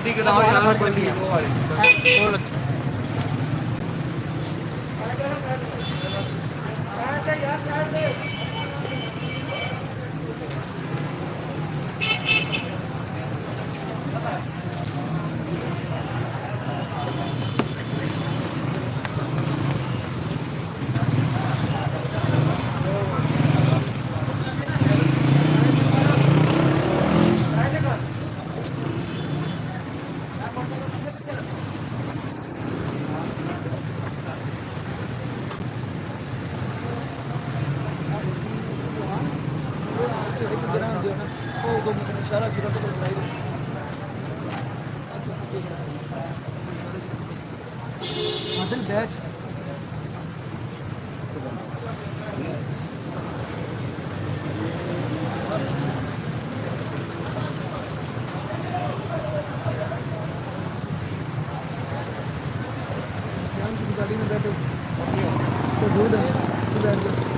Ticket आओ यार कोई नहीं वो वाली Adil बैठ गाड़ी में बैठो तो दूर बैठ जाओ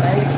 Baik,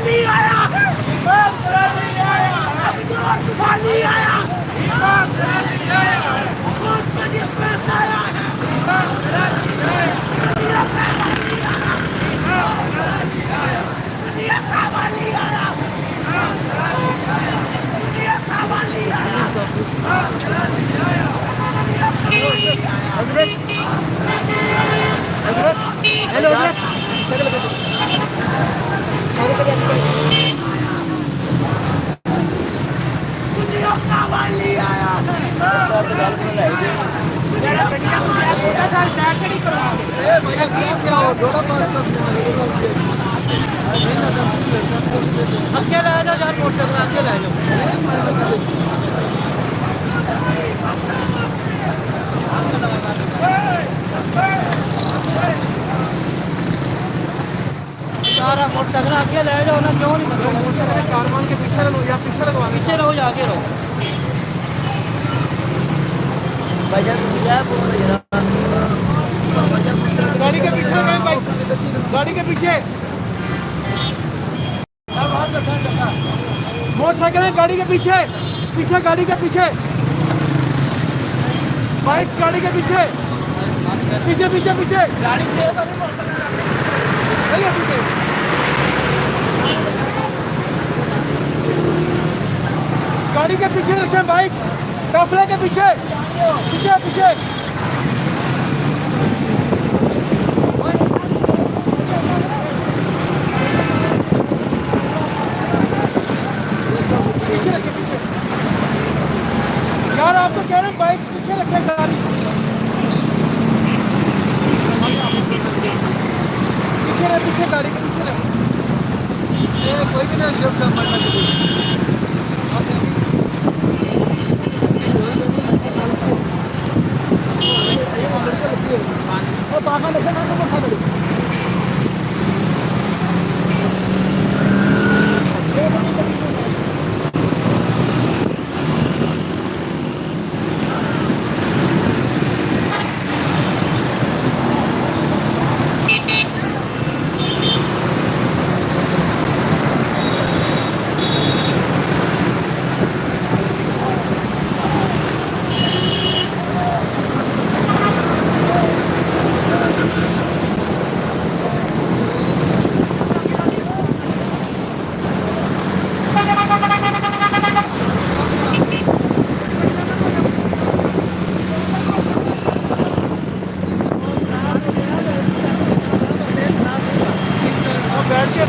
तूफानी आया, इमाम तूफानी आया, अब्दुल तूफानी आया, इमाम तूफानी आया, खुद मुझे पैसा आया, इमाम तूफानी आया, दुनिया का वाली आया, इमाम तूफानी आया, दुनिया का वाली आया, इमाम तूफानी आया, दुनिया का वाली आया, इमाम तूफानी आया, दुनिया का वाली आया। हजरत हजरत हेलो हजरत दुनिया का वाली आया अकेले आ जाओ यार, मोटरसाइकिल अकेले आ जाओ। सारा मोटरसाइकिल आगे ले जाओ ना, क्यों नहीं मतलब मोटरसाइकिल कारवान के पीछे रहो या पीछे लगवा, पीछे रहो या आगे रहो। गाड़ी के पीछे रहो भाई, गाड़ी के पीछे मोटरसाइकिल है, गाड़ी के पीछे पीछे, गाड़ी के पीछे बाइक, गाड़ी के पीछे पीछे पीछे पीछे गाड़ी पीछे। गाड़ी के पीछे रखें बाइक, काफले के पीछे पीछे पीछे। पीछे रखें पीछे यार, आप तो कह रहे हैं बाइक पीछे रखें, गाड़ी पीछे रहे, पीछे गाड़ी के पीछे रहे। कोई भी नहीं जब सब मरना चाहिए। पाखा लेके ना तो उठा दो। बैठ के